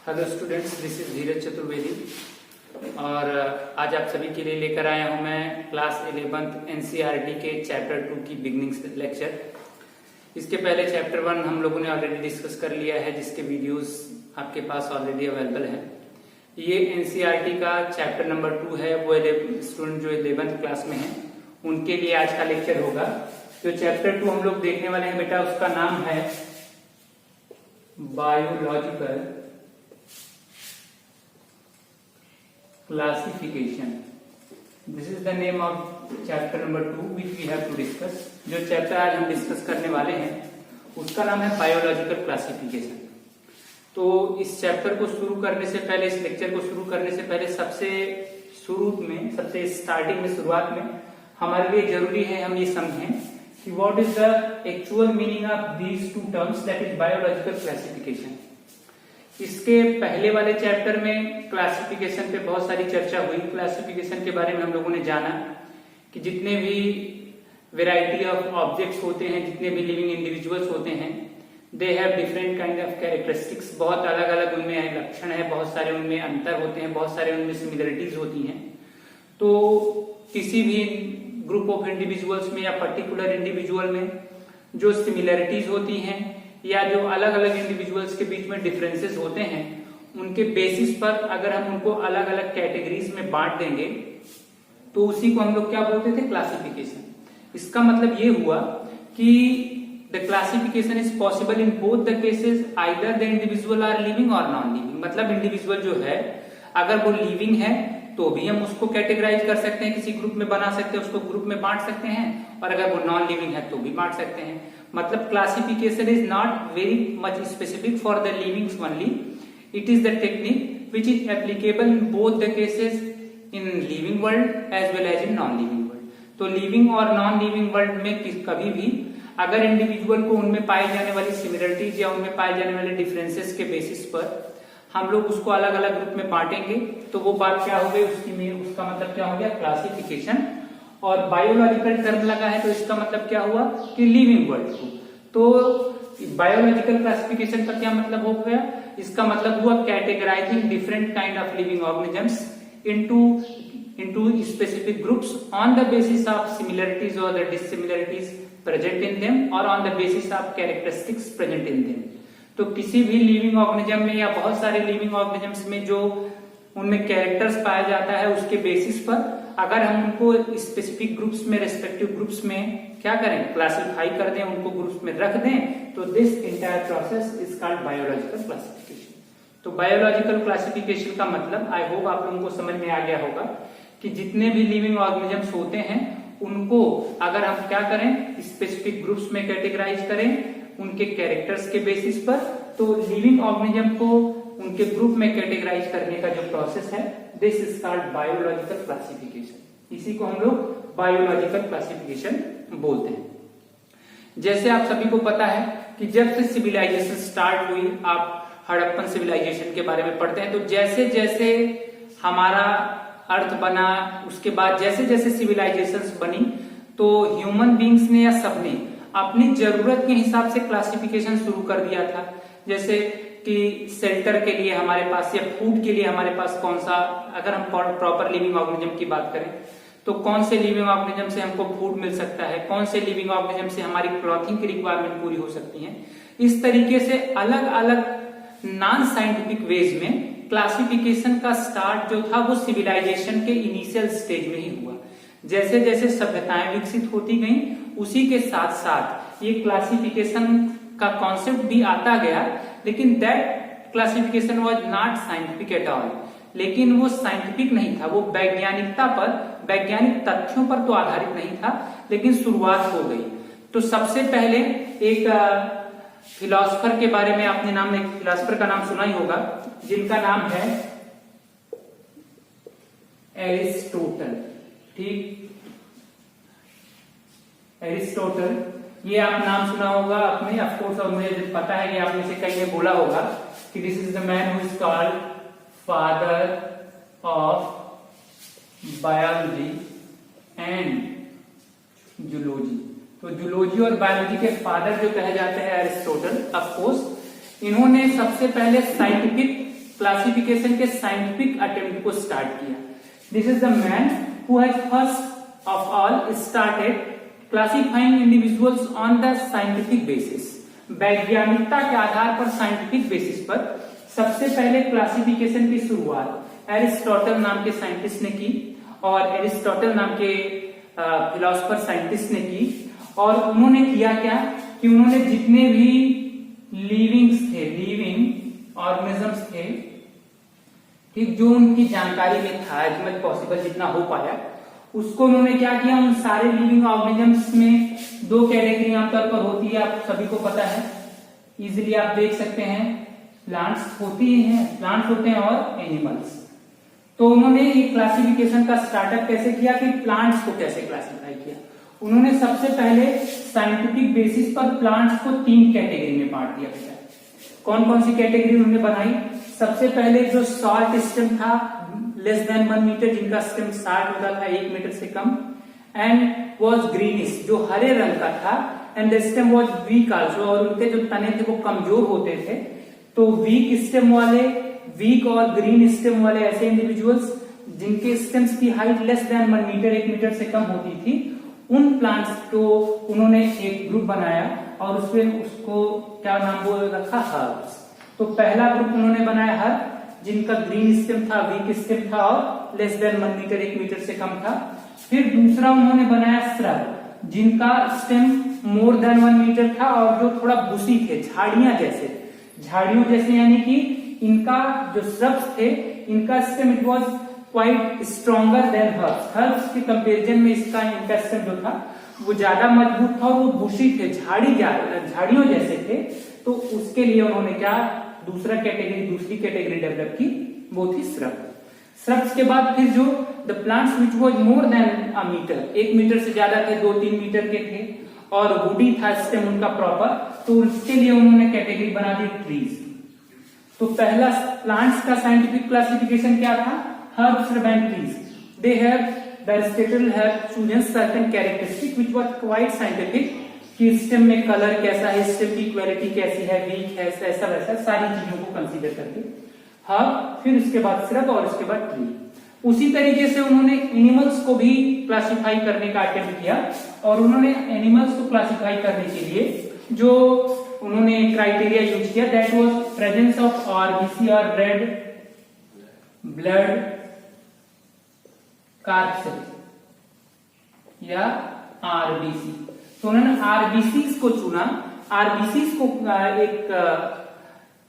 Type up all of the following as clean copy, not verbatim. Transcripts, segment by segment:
Hello students, this is धीरज चतुर्वेदी और आज आप सभी के लिए लेकर आया हूं मैं क्लास 11th एनसीईआरटी के चैप्टर 2 की बिगनिंग लेक्चर। इसके पहले चैप्टर 1 हम लोगों ने ऑलरेडी डिस्कस कर लिया है, जिसके वीडियोस आपके पास ऑलरेडी अवेलेबल है। ये एनसीईआरटी का चैप्टर नंबर 2 है। वो स्टूडेंट जो 11th क्लास में है उनके लिए आज का लेक्चर होगा। जो चैप्टर 2 हम लोग देखने वाले हैं बेटा, उसका नाम है biological classification. This is the name of chapter number 2 which we have to discuss. जो चैप्टर आज हम डिस्कस करने वाले हैं उसका नाम है बायोलॉजिकल क्लासिफिकेशन। तो इस चैप्टर को शुरू करने से पहले, इस लेक्चर को शुरू करने से पहले सबसे स्टार्टिंग में, शुरुआत में हमारे लिए जरूरी है हम ये समझें कि what is the actual meaning of these two terms, that is biological classification. इसके पहले वाले चैप्टर में क्लासिफिकेशन पे बहुत सारी चर्चा हुई। क्लासिफिकेशन के बारे में हम लोगों ने जाना कि जितने भी वैरायटी ऑफ ऑब्जेक्ट्स होते हैं, जितने भी लिविंग इंडिविजुअल्स होते हैं, they have different kind of characteristics. बहुत अलग अलग उनमें लक्षण है, बहुत सारे उनमें अंतर होते हैं, बहुत सारे उनमें सिमिलरिटीज होती हैं। तो किसी भी ग्रुप ऑफ इंडिविजुअल्स में या पर्टिकुलर इंडिविजुअल में जो सिमिलरिटीज होती हैं या जो अलग अलग इंडिविजुअल्स के बीच में डिफरेंसेस होते हैं, उनके बेसिस पर अगर हम उनको अलग अलग कैटेगरीज में बांट देंगे तो उसी को हम लोग क्या बोलते थे, क्लासिफिकेशन। इसका मतलब ये हुआ कि the classification is possible in both the cases, either the individual are living और नॉन लिविंग। मतलब इंडिविजुअल जो है अगर वो लिविंग है तो भी हम उसको कैटेगराइज कर सकते हैं, किसी ग्रुप में बना सकते हैं, उसको ग्रुप में बांट सकते हैं, और अगर वो नॉन लिविंग है तो भी बांट सकते हैं। मतलब classification is not very much specific for the livings only, it is the technique which is applicable in both the cases, in living world as well as in non living world. तो living और non living world में कभी भी अगर individual को उनमें पाई जाने वाली सिमिलरिटीज या उनमें पाए जाने वाले डिफरेंसेस के बेसिस पर हम लोग उसको अलग अलग ग्रुप में बांटेंगे तो वो बात क्या हो गई, उसका मतलब क्या हो गया, क्लासिफिकेशन। और बायोलॉजिकल टर्म लगा है तो इसका मतलब क्या हुआ कि लिविंग वर्ल्ड को। तो बायोलॉजिकल क्लासिफिकेशन का क्या मतलब हो गया, इसका मतलब हुआ categorising different kind of living organisms into specific groups on the basis of similarities और द डिससिमिलरिटीज प्रेजेंट इन देम और on the basis of characteristics present in them. तो किसी भी लिविंग ऑर्गेनिज्म में या बहुत सारे लिविंग ऑर्गेनिजम्स में जो उनमें कैरेक्टर्स पाया जाता है, उसके बेसिस पर अगर हम उनको स्पेसिफिक ग्रुप्स में, रेस्पेक्टिव ग्रुप्स में क्या करें, क्लासिफाई कर दें, उनको ग्रुप्स में रख दें, तो this entire process is called biological classification. तो बायोलॉजिकल क्लासिफिकेशन का मतलब आई होप आप लोगों को समझ में आ गया होगा कि जितने भी लिविंग ऑर्गेनिजम्स होते हैं उनको अगर हम क्या करें, स्पेसिफिक ग्रुप्स में कैटेगराइज करें उनके कैरेक्टर्स के बेसिस पर, तो लिविंग ऑर्गेनिज्म को उनके ग्रुप में कैटेगराइज करने का जो प्रोसेस है, this is called biological classification. इसी को हम लोग बायोलॉजिकल क्लासिफिकेशन बोलते हैं। जैसे आप सभी को पता है कि जब से सिविलाइजेशन स्टार्ट हुई, आप हड़प्पन सिविलाइजेशन के बारे में पढ़ते हैं, तो जैसे जैसे हमारा अर्थ बना, उसके बाद जैसे जैसे सिविलाइजेशंस बनी, तो ह्यूमन बींग्स ने या सबने अपनी जरूरत के हिसाब से क्लासिफिकेशन शुरू कर दिया था। जैसे कि शेल्टर के लिए हमारे पास या फूड के लिए हमारे पास कौन सा, अगर हम प्रॉपर लिविंग ऑर्गेनिज्म की बात करें तो कौन से लिविंग ऑर्गेनिज्म से हमको फूड मिल सकता है, कौन से लिविंग ऑर्गेनिज्म से हमारी क्लॉथिंग की रिक्वायरमेंट पूरी हो सकती है। इस तरीके से अलग अलग नॉन साइंटिफिक वेज में क्लासिफिकेशन का स्टार्ट जो था वो सिविलाइजेशन के इनिशियल स्टेज में ही हुआ। जैसे जैसे सभ्यताएं विकसित होती गईं, उसी के साथ साथ ये क्लासिफिकेशन का कॉन्सेप्ट भी आता गया, लेकिन that classification was not scientific at all. लेकिन वो साइंटिफिक नहीं था, वो वैज्ञानिकता पर, वैज्ञानिक तथ्यों पर तो आधारित नहीं था, लेकिन शुरुआत हो गई। तो सबसे पहले एक फिलोसफर के बारे में आपने एक फिलोसफर का नाम सुना ही होगा, जिनका नाम है एरिस्टोटल। ठीक, एरिस्टोटल, ये आप नाम सुना होगा अपने, ऑफ कोर्स, और मुझे पता है कि आप में से कई ने बोला होगा कि this is the man who is called father of biology and zoology. तो जूलॉजी और बायोलॉजी के फादर जो कहे जाते हैं एरिस्टोटल, ऑफ कोर्स, इन्होंने सबसे पहले साइंटिफिक क्लासिफिकेशन के साइंटिफिक अटेम्प्ट को स्टार्ट किया। This is the man who has first of all started classifying individuals on the scientific basis. वैज्ञानिकता के आधार पर, साइंटिफिक बेसिस पर सबसे पहले क्लासिफिकेशन की शुरुआत एरिस्टोटल नाम के साइंटिस्ट ने की, और एरिस्टोटल नाम के फिलोसोफर साइंटिस्ट ने की। और उन्होंने किया क्या कि उन्होंने जितने भी लिविंग ऑर्गेनिजम्स थे, ठीक, जो उनकी जानकारी में था, एज पॉसिबल जितना हो पाया, उसको उन्होंने क्या किया, उन सारे लिविंग ऑर्गेनिजम्स में दो कैटेगरी आमतौर पर होती है, आप सभी को पता है, इजिली आप देख सकते हैं, प्लांट्स होती हैं, प्लांट्स होते हैं और एनिमल्स। तो उन्होंने एक क्लासिफिकेशन का स्टार्टअप कैसे किया कि प्लांट्स को कैसे क्लासिफाई किया। उन्होंने सबसे पहले साइंटिफिक बेसिस पर प्लांट्स को 3 कैटेगरी में बांट दिया गया। कौन कौन सी कैटेगरी उन्होंने बनाई? सबसे पहले जो सॉल्ट स्टेम था, लेस देन 1 मीटर, जिनका स्टेम 60 होता था, 1 मीटर से कम, एंड वॉज ग्रीनिश, जो हरे रंग का था, and the stem was weak also, और उनके जो तने थे वो कमजोर होते थे। तो वीक स्टेम वाले, वीक और ग्रीन स्टेम वाले ऐसे इंडिविजुअल्स जिनके स्टेम्स की height less than 1 meter, 1 meter से कम होती थी, उन प्लांट्स को उन्होंने एक ग्रुप बनाया और उसमें उसको क्या नाम बोल रखा, हर्ब्स। तो पहला ग्रुप उन्होंने बनाया हर्ब, जिनका ग्रीन स्टेम था, वीक स्टेम था और लेस देन 1 मीटर, 1 मीटर से कम था। फिर दूसरा उन्होंने बनाया श्रब, जिनका स्टेम मोर देन 1 मीटर था और जो थोड़ा बुशी थे, झाड़ियों जैसे, यानी कि इनका जो श्रब्स थे, इनका stem it was quite stronger than herbs. Herbs के कंपेरिजन में इनका स्टेम जो था वो ज्यादा मजबूत था और वो बुशी थे, झाड़ियों जैसे थे। तो उसके लिए उन्होंने क्या दूसरी कैटेगरी डेवलप की, वो थी श्रब्स के बाद फिर जो the plants which was more than a meter, 1 meter से ज्यादा थे, 2-3 मीटर के थे और वुडी था स्टेम उनका प्रॉपर, तो उसके लिए उन्होंने कैटेगरी बना दी ट्रीज। तो पहला प्लांट्स का साइंटिफिक क्लासिफिकेशन क्या था? Herbs and trees. They have the Aristotle have chosen certain characteristic which was quite scientific, कि स्टेम में कलर कैसा है, स्टेम की क्वालिटी कैसी है, वीक है, ऐसा वैसा सारी चीजों को कंसीडर करके हर्ब, फिर उसके बाद श्रब और उसके बाद ट्री। उसी तरीके से उन्होंने एनिमल्स को भी क्लासिफाई करने का अटेम्प्ट किया, और उन्होंने एनिमल्स को क्लासिफाई करने के लिए जो उन्होंने क्राइटेरिया यूज किया, that was presence of RBC और रेड ब्लड कार्पसेल या आरबीसी। तो उन्होंने आरबीसी को चुना, आरबीसी को एक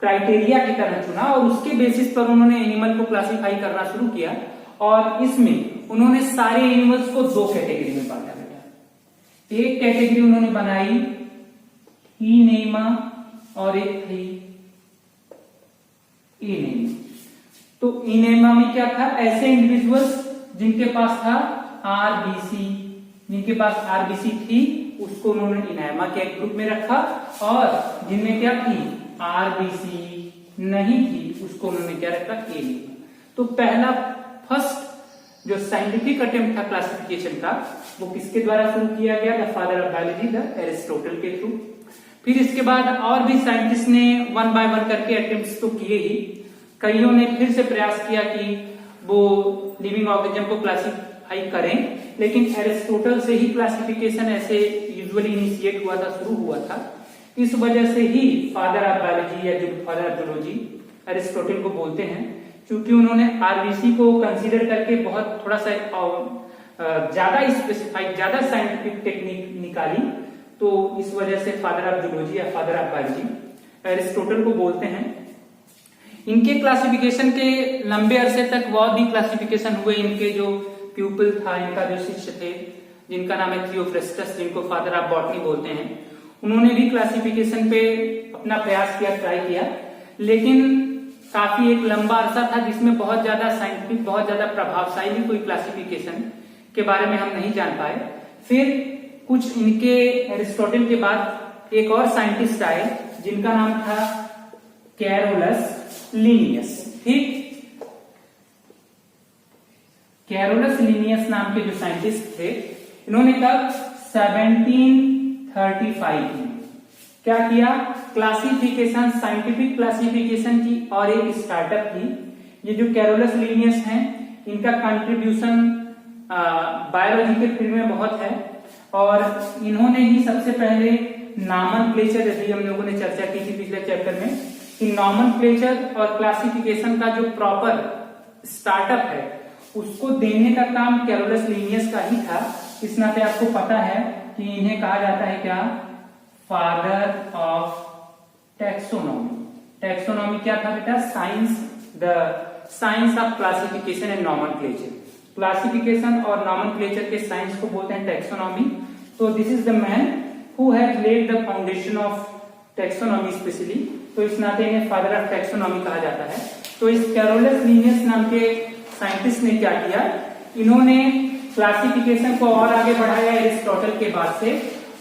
क्राइटेरिया की तरह चुना, और उसके बेसिस पर उन्होंने एनिमल को क्लासिफाई करना शुरू किया। और इसमें उन्होंने सारे एनिमल्स को 2 कैटेगरी में बांटा गया। एक कैटेगरी उन्होंने बनाई इनेमा और एक थी इनेमा। तो इनेमा में क्या था? ऐसे इंडिविजुअल्स जिनके पास था आरबीसी, जिनके पास आरबीसी थी उसको उन्होंने इनेमा के एक ग्रुप में रखा, और जिनमें क्या थी आरबीसी नहीं थी उसको उन्होंने क्या रखा, एनीमा। तो पहला फर्स्ट जो साइंटिफिक अटेम्प्ट था क्लासिफिकेशन का, वो किसके द्वारा शुरू किया गया? The father of biology, the Aristotle के थ्रू। फिर इसके बाद और भी साइंटिस्ट ने 1 बाय 1 करके अटेम्प्ट्स तो किए ही, कईयों ने फिर से प्रयास किया कि वो लिविंग ऑर्गेनिज्म को क्लासिफाई करें, लेकिन एरिस्टोटल से ही क्लासिफिकेशन ऐसे यूजुअली इनिशिएट हुआ था, शुरू हुआ था। इस वजह से ही फादर ऑफ बायोलॉजी या जो फादर ऑफ जूलॉजी एरिस्टोटल को बोलते हैं, क्योंकि उन्होंने आरबीसी को कंसीडर करके बहुत थोड़ा सा ज्यादा स्पेसिफाइड, ज्यादा साइंटिफिक टेक्निक निकाली। तो इस वजह से फादर ऑफ जूलॉजी या फादर ऑफ बायोलॉजी एरिस्टोटल को बोलते हैं। इनके क्लासिफिकेशन के लंबे अरसे तक और भी क्लासिफिकेशन हुए। इनके जो प्यूपिल था, इनका जो शिष्य थे, जिनका नाम है थियोफ्रेस्टस, जिनको फादर ऑफ बॉटनी बोलते हैं, उन्होंने भी क्लासिफिकेशन पे अपना प्रयास किया, ट्राई किया, लेकिन काफी एक लंबा अरसा था जिसमें बहुत ज्यादा साइंटिफिक, बहुत ज्यादा प्रभावशाली कोई क्लासिफिकेशन के बारे में हम नहीं जान पाए। फिर कुछ इनके एरिस्टोटल के बाद एक और साइंटिस्ट आए जिनका नाम था कैरोलस लिनियस। ठीक, कैरोलस लिनियस नाम के जो साइंटिस्ट थे, इन्होंने कब 1735 में क्या किया, क्लासिफिकेशन, साइंटिफिक क्लासिफिकेशन की और एक स्टार्टअप की। ये जो कैरोलस लीनियस हैं इनका कंट्रीब्यूशन बायोलॉजी के फील्ड में बहुत है और इन्होंने ही सबसे पहले नॉमेनक्लेचर, जैसे हम लोगों ने चर्चा की थी पिछले चैप्टर में, कि नॉमेनक्लेचर और क्लासिफिकेशन का जो प्रॉपर स्टार्टअप है उसको देने का काम कैरोलस लीनियस का ही था। इस नाते आपको पता है कि इन्हें कहा जाता है क्या, फादर ऑफ टैक्सोनॉमी। टैक्सोनॉमी क्या था बेटा, science, the science of classification and nomenclature. Classification और नॉमेनक्लेचर के साइंस को बोलते हैं टैक्सोनॉमी। तो this is the man who has lead the foundation of taxonomy specially, तो इस नाते इन्हें फादर ऑफ टैक्सोनॉमी कहा जाता है। तो इस कैरोलस लीनियस नाम के साइंटिस्ट ने क्या किया, इन्होंने क्लासिफिकेशन को और आगे बढ़ाया एरिस्टोटल के बाद से,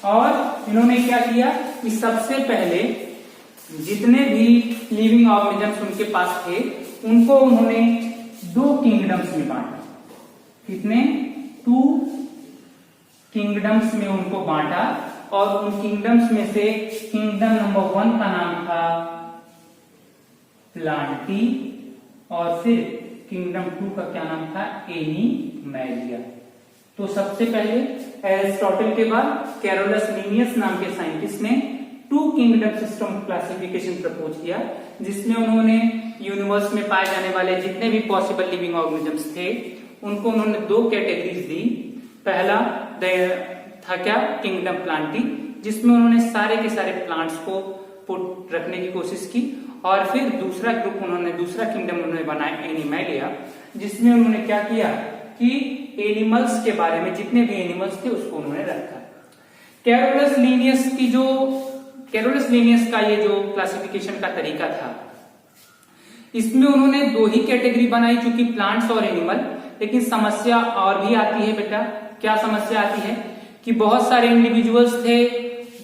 और इन्होंने क्या किया कि सबसे पहले जितने भी लिविंग ऑर्गेनिजम्स उनके पास थे उनको उन्होंने 2 किंगडम्स में बांटा। कितने, 2 किंगडम्स में उनको बांटा, और उन किंगडम्स में से किंगडम नंबर 1 का नाम था प्लांटी, और फिर किंगडम 2 का क्या नाम था, एनिमैलिया। तो सबसे पहले एरिस्टोटल के बाद कैरोलस लीनियस नाम के साइंटिस्ट ने 2 किंगडम सिस्टम क्लासिफिकेशन प्रपोज किया, जिसमें उन्होंने यूनिवर्स में पाए जाने वाले जितने भी पॉसिबल लिविंग ऑर्गेनिजम्स थे उनको उन्होंने 2 कैटेगरीज दी। पहला था क्या, किंगडम प्लांटी, जिसमें उन्होंने सारे के सारे प्लांट्स को पुट रखने की कोशिश की, और फिर दूसरा ग्रुप उन्होंने, दूसरा किंगडम उन्होंने बनाया एनिमैलिया, जिसमें उन्होंने क्या किया कि एनिमल्स के बारे में जितने भी एनिमल्स थे उसको उन्होंने रखा। कैरोलस लीनियस का ये जो क्लासिफिकेशन का तरीका था, इसमें उन्होंने 2 ही कैटेगरी बनाई, चूंकि प्लांट्स और एनिमल। लेकिन समस्या और भी आती है बेटा। क्या समस्या आती है कि बहुत सारे इंडिविजुअल्स थे,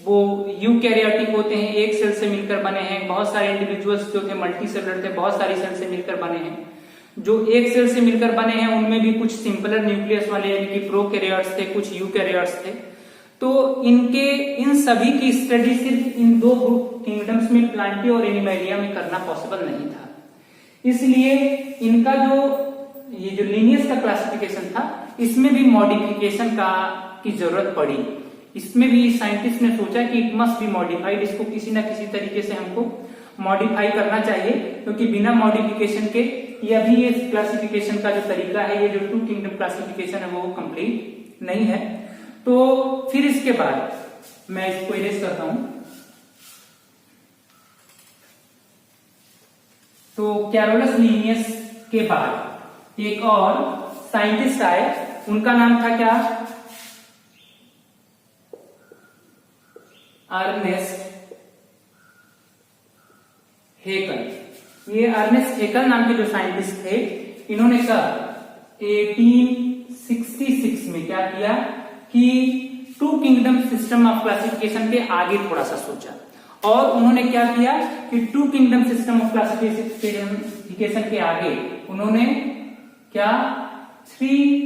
वो यूकैरियोटिक होते हैं, एक सेल से मिलकर बने हैं। बहुत सारे इंडिविजुअल्स जो थे मल्टी सेलुलर थे, बहुत सारी सेल से मिलकर बने हैं। जो एक सेल से मिलकर बने हैं उनमें भी कुछ सिंपलर न्यूक्लियस वाले यानी कि प्रोकैरियोट्स थे, कुछ यूकैरियोट्स थे। तो इन सभी की स्टडी सिर्फ इन 2 किंगडम्स में, प्लांटी और एनिमैलिया में करना पॉसिबल नहीं था। इसलिए इनका ये जो लीनियस का क्लासिफिकेशन था, इसमें भी मॉडिफिकेशन की जरूरत पड़ी। इसमें भी साइंटिस्ट ने सोचा कि इट मस्ट बी मॉडिफाइड, इसको किसी ना किसी तरीके से हमको मॉडिफाई करना चाहिए, क्योंकि बिना मॉडिफिकेशन के ये क्लासिफिकेशन का जो तरीका है, ये जो 2 किंगडम क्लासिफिकेशन है वो कंप्लीट नहीं है। तो फिर इसके बाद मैं इसको इरेज करता हूं। तो कैरोलस लीनियस के बाद एक और साइंटिस्ट आए, उनका नाम था क्या, अर्नेस्ट हेकल। ये अर्नेस्ट हेकल नाम के जो साइंटिस्ट थे, इन्होंने कब 1866 में क्या किया कि 2 किंगडम सिस्टम ऑफ क्लासिफिकेशन के आगे थोड़ा सा सोचा, और उन्होंने क्या किया कि 2 किंगडम सिस्टम ऑफ क्लासिफिकेशन के आगे उन्होंने क्या 3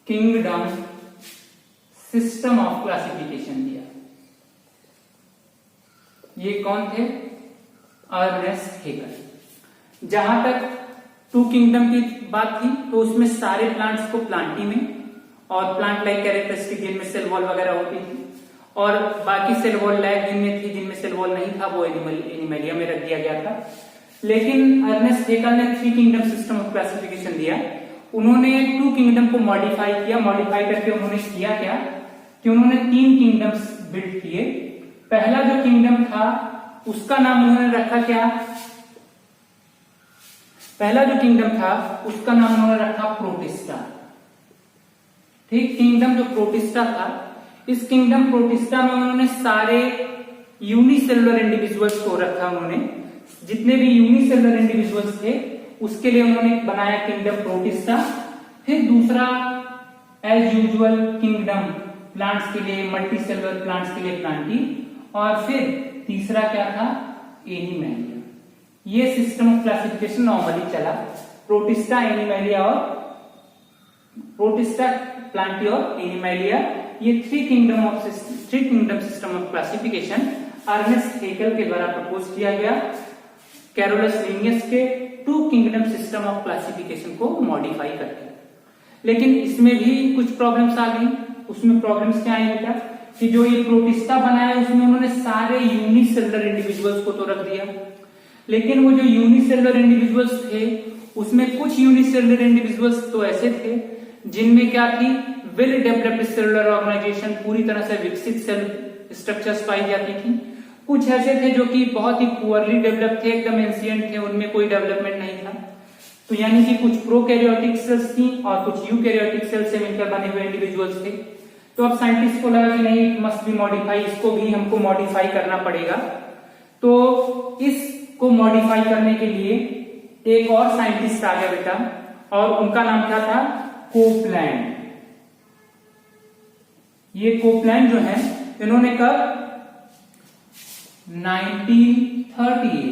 किंगडम सिस्टम ऑफ क्लासिफिकेशन दिया। ये कौन थे, अर्नेस्ट हेकल। जहां तक 2 किंगडम की बात थी, तो उसमें सारे प्लांट्स को प्लांटी में, और प्लांट लाइक कैरेक्टरिस्टिक जिनमें सेल वॉल वगैरह होती थी, और बाकी सेल वॉल लाइक जिनमें थी, जिनमें सेल वॉल नहीं था, वो एनिमैलिया में रख दिया गया था। लेकिन अर्नेस्ट हेकल ने 3 किंगडम सिस्टम ऑफ क्लासिफिकेशन दिया। उन्होंने 2 किंगडम को मॉडिफाई किया। मॉडिफाई करके उन्होंने किया क्या कि उन्होंने 3 किंगडम्स बिल्ड किए। पहला जो किंगडम था उसका नाम उन्होंने रखा क्या, पहला जो किंगडम था उसका नाम उन्होंने रखा प्रोटिस्टा। ठीक, किंगडम जो प्रोटिस्टा था, इस किंगडम प्रोटिस्टा में उन्होंने सारे यूनिसेलुलर इंडिविजुअल्स को रखा। उन्होंने जितने भी यूनिसेलुलर इंडिविजुअल्स थे उसके लिए उन्होंने बनाया किंगडम प्रोटिस्टा। फिर दूसरा एज यूजुअल किंगडम प्लांट्स के लिए, मल्टी सेलुलर प्लांट्स के लिए प्लांटी, और फिर तीसरा क्या था, एनिमैलिया। ये सिस्टम ऑफ क्लासिफिकेशन नॉर्मली चला, प्रोटिस्टा, एनिमैलिया और प्रोटिस्टा, प्लांटी और एनिमैलिया। ये 3 kingdom system of classification Ernest Haeckel के द्वारा प्रपोज किया गया कैरोलस लिनियस के two kingdom system of classification को मॉडिफाई करके। लेकिन इसमें भी कुछ प्रॉब्लम्स आ गई। उसमें प्रॉब्लम्स क्या है बेटा कि जो ये प्रोटिस्टा बनाया उसमें उन्होंने सारे यूनिसेलुलर इंडिविजुअल्स को तो रख दिया, लेकिन वो जो यूनिसेलुलर इंडिविजुअल्स थे उसमें कुछ यूनिसेलुलर इंडिविजुअल्स तो ऐसे थे जिनमें क्या थी, वेल डेवलप्ड सेलुलर ऑर्गेनाइजेशन, पूरी तरह से विकसित सेल स्ट्रक्चर्स पाई जाती थी। कुछ ऐसे थे जो कि बहुत ही पुअरली डेवलप थे, एकदम एंशिएंट थे, उनमें कोई डेवलपमेंट नहीं था। तो यानी कि कुछ प्रोकैरियोटिक सेल्स थी और कुछ यूकैरियोटिक सेल्स से मिलकर बने हुए इंडिविजुअल्स थे। तो अब साइंटिस्ट को लगा कि नहीं, मस्ट बी मॉडिफाई, इसको भी हमको मॉडिफाई करना पड़ेगा। तो इसको मॉडिफाई करने के लिए एक और साइंटिस्ट आ गया बेटा, और उनका नाम क्या था, कोपलैंड। ये कोपलैंड जो है इन्होंने कब 1938,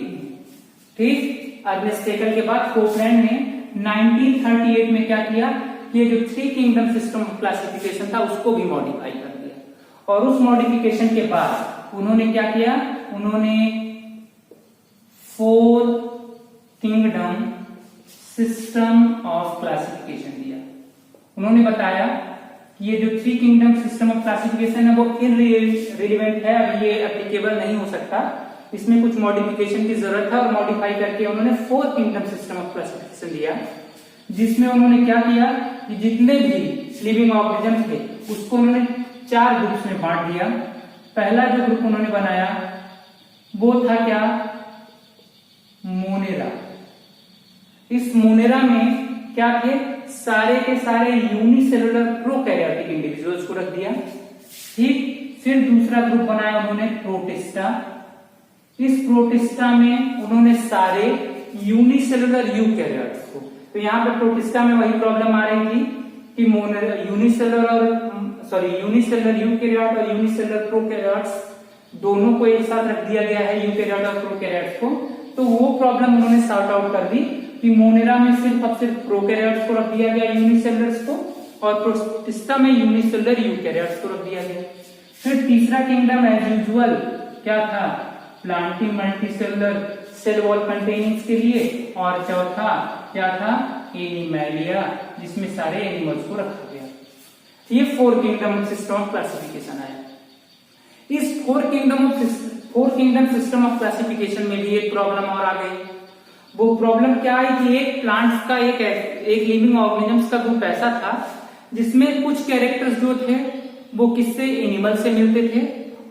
ठीक, अर्नेस्ट हेकल के बाद कोपलैंड ने 1938 में क्या किया कि ये जो three kingdom system of classification था उसको भी मॉडिफाई कर दिया। और उस मॉडिफिकेशन के बाद उन्होंने क्या किया, उन्होंने 4 किंगडम सिस्टम ऑफ क्लासिफिकेशन दिया। उन्होंने बताया कि ये जो three kingdom system of classification है वो इररिलेवेंट है, अब ये एप्लीकेबल नहीं हो सकता, इसमें कुछ मॉडिफिकेशन की जरूरत है। और मॉडिफाई करके उन्होंने 4 किंगडम सिस्टम ऑफ क्लासिफिकेशन दिया, जिसमें उन्होंने क्या किया कि जितने भी लिविंग ऑर्गेनिज्म थे उसको उन्होंने 4 ग्रुप्स में बांट दिया। पहला जो ग्रुप उन्होंने बनाया वो था क्या, मोनेरा। इस मोनेरा में क्या थे, सारे के सारे यूनिसेलुलर प्रोकैरियोटिक इंडिविजुअल्स को रख दिया, ठीक। फिर दूसरा ग्रुप बनाया उन्होंने प्रोटिस्टा। इस प्रोटिस्टा में उन्होंने सारे यूनिसेलुलर यूकैरियोट्स को, तो यहाँ पे प्रोटिस्टा में वही प्रॉब्लम आ रही थी कि यूनिसेलुलर यूकैरियोट और यूनिसेलुलर प्रोकैरियोट्स दोनों को एक साथ रख दिया गया है, यूकैरियोट और प्रोकैरियोट्स को। तो वो प्रॉब्लम उन्होंने सॉर्ट आउट कर दी कि मोनेरा में सिर्फ प्रोकैरियोट्स को रख दिया गया, यूनिसेलुलर्स को, और प्रोटिस्टा में यूनिसेलुलर यूकैरियोट्स को रख दिया गया। फिर तीसरा किंगडम एज यूजुअल क्या था, प्लांटी मल्टीसेलुलर सेल वॉल कंटेनिंग्स के लिए, और चौथा क्या था, एनिमैलिया, जिसमें सारे एनिमल्स को रखा गया। ये 4 किंगडम सिस्टम ऑफ क्लासिफिकेशन आया। इस 4 किंगडम सिस्टम ऑफ क्लासिफिकेशन में भी एक प्रॉब्लम और आ गई। वो प्रॉब्लम क्या है कि एक प्लांट्स का एक लिविंग ऑर्गेनिजम्स का ग्रुप ऐसा था जिसमें कुछ कैरेक्टर्स जो थे वो किससे, एनिमल से मिलते थे,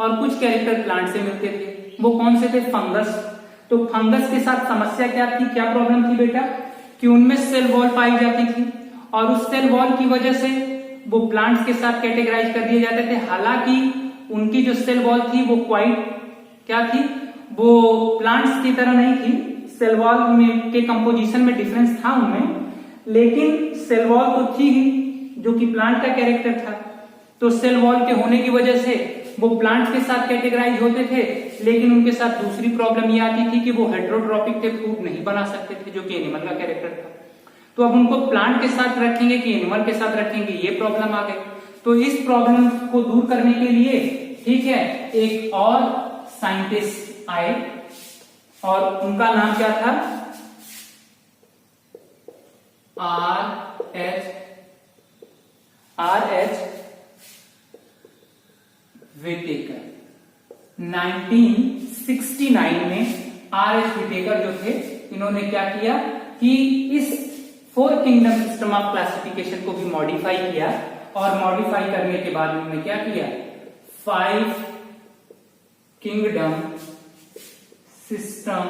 और कुछ कैरेक्टर प्लांट से मिलते थे। वो कौन से थे, फंगस। तो फंगस के साथ समस्या क्या थी, क्या प्रॉब्लम थी बेटा, कि उनमें सेल वॉल पाई जाती थी, और उस सेल वॉल की वजह से वो प्लांट्स के साथ कैटेगराइज कर दिए जाते थे। हालांकि उनकी जो सेल वॉल थी वो क्वाइट क्या थी, वो प्लांट्स की तरह नहीं थी, सेल वॉल में के कंपोजिशन में डिफरेंस था उनमें, लेकिन सेल वॉल तो थी ही जो कि प्लांट का कैरेक्टर था। तो सेल वॉल के होने की वजह से वो प्लांट्स के साथ कैटेगराइज होते थे, लेकिन उनके साथ दूसरी प्रॉब्लम ये आती थी कि वो हेटेरोट्रॉपिक थे, फ्रूट नहीं बना सकते थे, जो कि एनिमल का कैरेक्टर था। तो अब उनको प्लांट के साथ रखेंगे कि एनिमल के साथ रखेंगे, ये प्रॉब्लम आ गई। तो इस प्रॉब्लम को दूर करने के लिए, ठीक है, एक और साइंटिस्ट आए और उनका नाम क्या था, R.H. विटेकर। 1969 में R.H. विटेकर जो थे, इन्होंने क्या किया कि इस 4 किंगडम सिस्टम ऑफ क्लासिफिकेशन को भी मॉडिफाई किया, और मॉडिफाई करने के बाद उन्होंने क्या किया, 5 kingdom system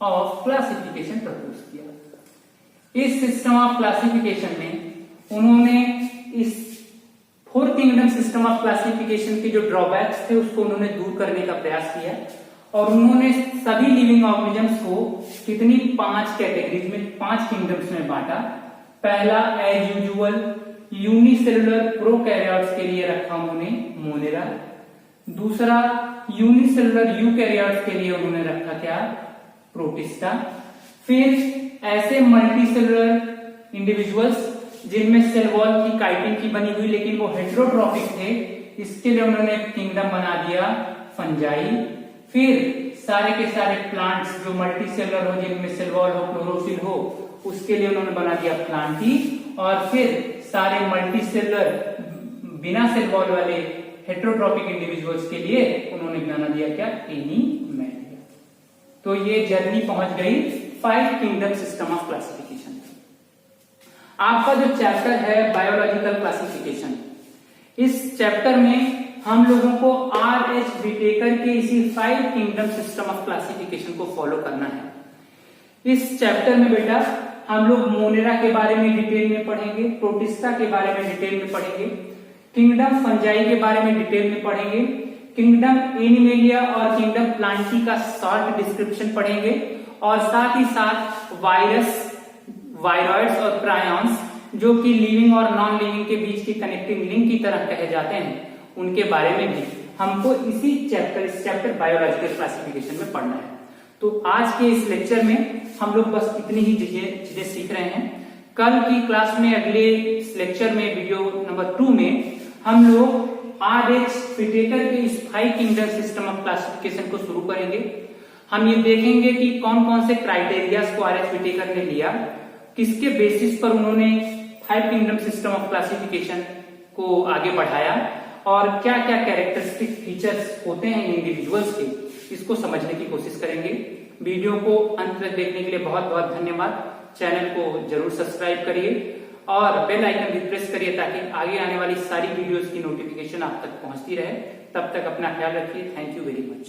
of classification propose किया। इस सिस्टम ऑफ क्लासिफिकेशन में उन्होंने इस 4 किंगडम सिस्टम ऑफ क्लासिफिकेशन के जो ड्रॉबैक्स थे उसको उन्होंने दूर करने का प्रयास किया, और उन्होंने सभी लिविंग ऑर्गेनिजम्स को कितनी 5 कैटेगरीज में, 5 किंगडम्स में बांटा। पहला एज यूजुअल यूनिसेलुलर प्रोकैरियोट्स के लिए रखा उन्होंने मोनेरा। दूसरा यूनिसेलुलर यूकैरियोट्स के लिए उन्होंने रखा क्या, प्रोटिस्टा। फिर ऐसे मल्टीसेलुलर इंडिविजुअल्स जिनमें सेल वॉल की काइटिन की बनी हुई लेकिन वो हेटेरोट्रॉपिक थे, इसके लिए उन्होंने किंगडम बना दिया फंजाई, फिर सारे के सारे प्लांट्स जो मल्टीसेलुलर हो, जिनमें सेल वॉल हो, क्लोरोफिल हो, उसके लिए उन्होंने बना दिया प्लांटी, और फिर सारे मल्टीसेलुलर बिना सेल वॉल वाले हेट्रोट्रॉपिक इंडिविजुअल्स के लिए उन्होंने बना दिया क्या, एनीमैलिया। तो ये जर्नी पहुंच गई 5 किंगडम सिस्टम ऑफ क्लासिफिकेशन। आपका जो चैप्टर है बायोलॉजिकल क्लासिफिकेशन, इस चैप्टर में हम लोगों को R.H. विटेकर के इसी 5 किंगडम सिस्टम ऑफ क्लासिफिकेशन को फॉलो करना है। इस चैप्टर में बेटा हम लोग मोनेरा के बारे में डिटेल में पढ़ेंगे, प्रोटिस्टा के बारे में डिटेल में पढ़ेंगे, किंगडम फंजाई के बारे में डिटेल में पढ़ेंगे, किंगडम एनिमेलिया और किंगडम प्लांटी का शॉर्ट डिस्क्रिप्शन पढ़ेंगे, और साथ ही साथ वायरस, वायरॉइड्स और प्रायॉन्स जो कि लिविंग और नॉन लिविंग के बीच की कनेक्टिंग लिंक की तरह कहे जाते हैं, उनके बारे में भी हमको इस चैप्टर बायोलॉजिकल क्लासिफिकेशन में पढ़ना है। तो आज के इस लेक्चर में हम लोग बस इतनी ही चीजें सीख रहे हैं। कल की क्लास में, अगले लेक्चर में, वीडियो नंबर 2 में हम लोग R.H. विटेकर के इस 5 किंगडम सिस्टम ऑफ क्लासिफिकेशन को शुरू करेंगे। हम ये देखेंगे कि कौन कौन से क्राइटेरियाज को R.H. विटेकर ने लिया, किसके बेसिस पर उन्होंने 5 किंगडम सिस्टम ऑफ क्लासिफिकेशन को आगे बढ़ाया, और क्या क्या कैरेक्टरिस्टिक फीचर्स होते हैं इंडिविजुअल्स के, इसको समझने की कोशिश करेंगे। वीडियो को अंत तक देखने के लिए बहुत बहुत धन्यवाद। चैनल को जरूर सब्सक्राइब करिए और बेल आइकन भी प्रेस करिए ताकि आगे आने वाली सारी वीडियोस की नोटिफिकेशन आप तक पहुंचती रहे। तब तक अपना ख्याल रखिए। Thank you very much.